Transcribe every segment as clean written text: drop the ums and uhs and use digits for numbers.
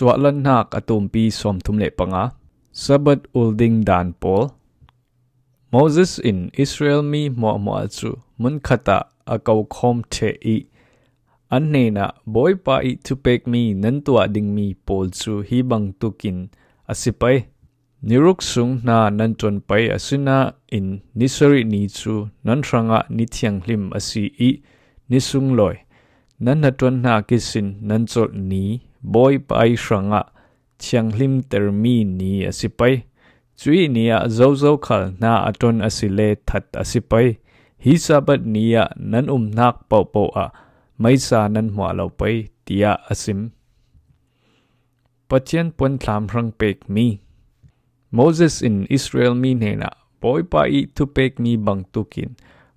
Suahlannak atumpi som thumle panga Sabat ulding dan Paul Moses in Israel mi mo chu mun khata akau khom the I anne na boy pa I to pek mi nan tua ding mi Paul chu hi bang tukin asipai niruk sung na nan ton pai asina in nisari ni chu nan ranga ni thiang hlim asi I nisung loi nan na ton na kisin nan chol ni boy pai ranga thiang hlim termi ni asipai chui nia zo khal na aton asile that asipai hi sabat nia nan nak pau a maisa nan hwa lo pai tia asim pathian pon thlam rang pek mi Moses in Israel mi nena boy pa I tu pek mi bang tukin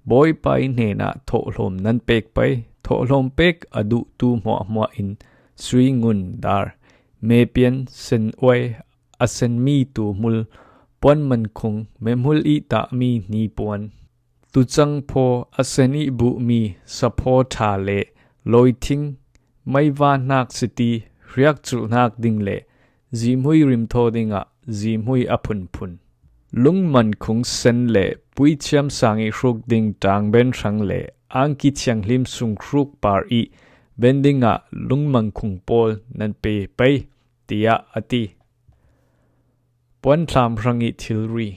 boy pa I nena tho hlom nan pek pai tho hlom pek adu tu hwa in sui ngun dar me pian sen oi asen mi tu mul pon man khung me mul I ta mi ni pon tu chang pho aseni bu mi sapho tha le loi thing mai wa nak city riak chu nak ding le zimhui rim tho dinga zimhui aphun phun lung man khung sen le pui chiam sangi hruk ding tang ben thang le angki chiang lim sung hruk par I bendinga lung man khung pol nan pe pai tia ati pon thlam rangi thilri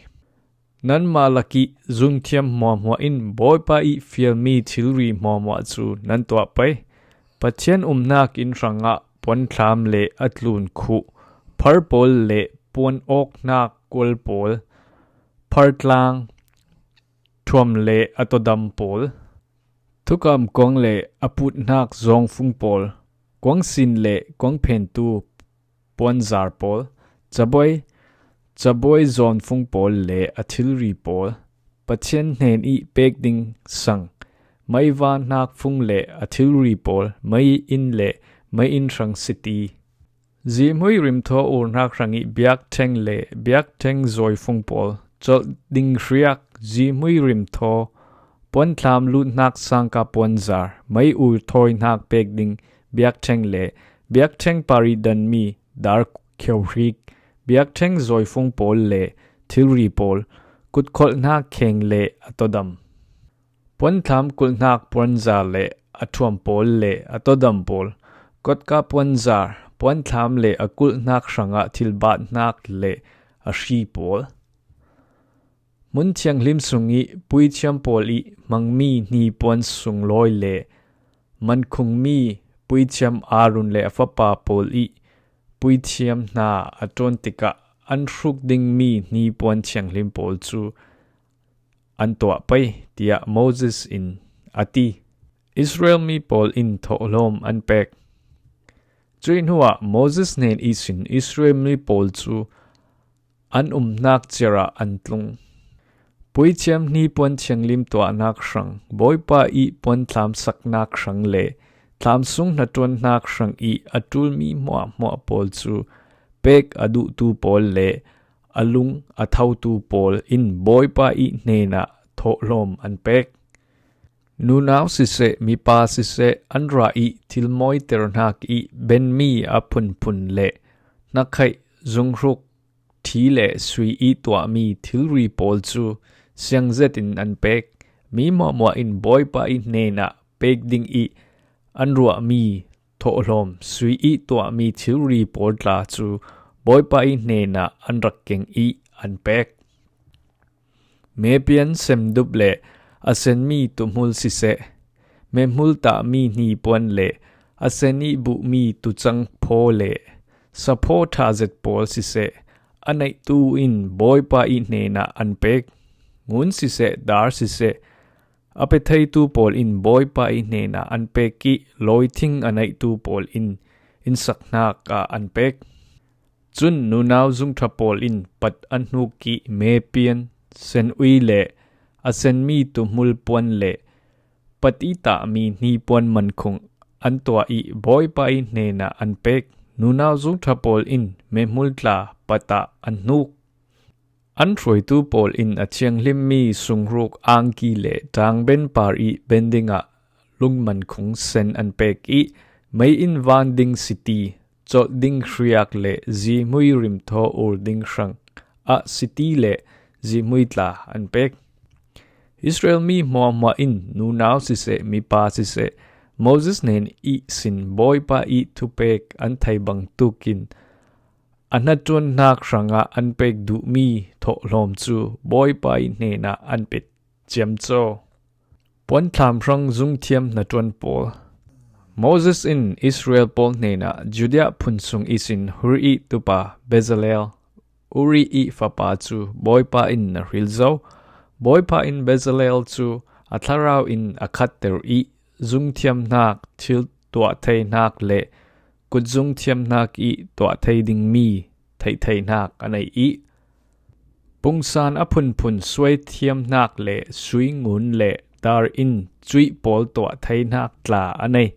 nan malaki zung thiam mo in boy pa I fiel mi thilri mo chu nan to pai pathian nak in ranga pon thlam le atlun khu phar pol le pon ok nak kol pol phar tlang thuam le atodam pol thukam kong le aput nak zong fung pol kwang sin le kwang phen tu pon zar pol chaboy zon fung pol le athilri pol pathian hnen I pek ding sang mai wa nak fung le athilri pol mai in le mai in rang city zimhui rim tho ur nak rangi biak theng le biak theng zoi fung pol chol ding riak zimhui rim tho pon thlam lu nak sang ka pon zar mai ur thoi nak pek ding biak theng le biak theng pari dan mi dar kheu rik biak theng zoi fung pol le thilri pol kut khol nak kheng le atodam pon tham kul nak pon zar le athuam pol le atodam pol kot ka pon zar pon tham le akul nak ranga thilbat nak le ashi pol mun chiang lim sungi pui chiam pol I mangmi ni pon sung loi le man khung mi pui chiam arun le afapa pol I pui chiam na aton tika an ruk ding mi ni pon chiang lim pol chu an to pai tia Moses in ati Israel mi pol in tholom an pek Train huwa Moses nen isin Israel mi pol chu an nak chera an tlung pui chiam ni pon chiang lim to nak rang boy pa I pon thlam sak nak rang le thlam sung na ton nak rang I atul mi mo pol chu pek adu tu pol le alung athau tu pol in boy pa I nena tholom an pek nunaw sise mi pa sise anra I thilmoi ternak I ben mi apun pun le nakhai zungruk thi le sui I twa mi thilri pol chu siang zetin an pek mi mo in boy pa I nena pek ding I anrua mi tholom sui I twa mi thilri pol tla chu boy pa I nena anrak keng I an pek me pian sem duble asen mi tumhul sise me mul ta mi ni pon le aseni bu mi tu chang pho le sapho tha zet pol sise anai tu in boy pa I nena an pek ngun sise dar sise ape thai tu pol in boy pa I nena an pek ki loi thing anai tu pol in sakna ka an pek chun nunaw zung tha pol in pat anhu ki me pian sen ui le asen mi tu mul pon le pati ta mi ni pon man khung an to I boy pa I nena an pek nunaw zung tha pol in me mul tla pata an nuk an troi tu pol in a chiang lim mi sungruk angki le tang ben par I bendinga lung man khung sen an pek I mai in van ding city chol ding khriak le zi mui rim tho ur ding shrang a city le zi mui tla an pek Israel mi mo in nu naw si se mi pa si se Moses nen I sin boy pa I tu pek an thai bang tukin anatun nak ranga an pek du mi tho lom chu boy pa I ne na an pet chiam cho pon tham rang zung thiam na tuan pol Moses in Israel pol ne na Judea phun sung isin huri tu pa Bezalel uri I fa pa chu boy pa in na ril zo boy pa in Bezalel chu atharau in akhat ter I zung thiam nak thil tua thei nak le kut zung thiam nak I tua thei ding mi thei nak anai I pungsan aphun phun suai thiam nak le sui ngun le dar in chui pol tua thei nak tla anai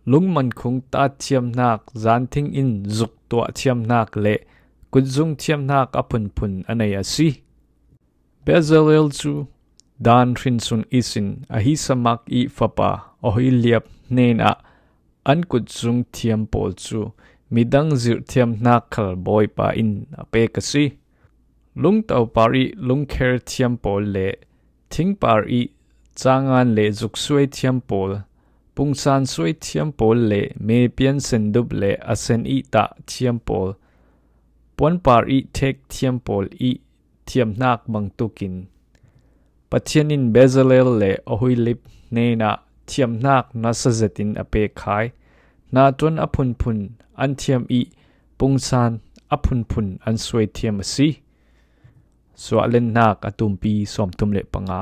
lungman khung ta thiam nak zan thing in zuk tua thiam nak le kut zung thiam nak aphun phun anai asi Bezalel chu dan rin sun isin ahi samak I fapa ohi liap nen a an kut zung thiam pol chu midang zir thiam nak khal boy pa in ape kasi lung tau pari lung kher thiam pol le thing par I changan le zuk suai thiam pol pungsan suai thiam pol le me pian sendup le asen I ta thiam pol pon par I thek thiam pol I thiam nak bang tukin Pathianin Bezalel le ohui lip ne na thiam nak na sazetin ape khai na tuan aphun phun an thiam I pungsan aphun phun an suai thiam asi Suahlannak atumpi som tum le panga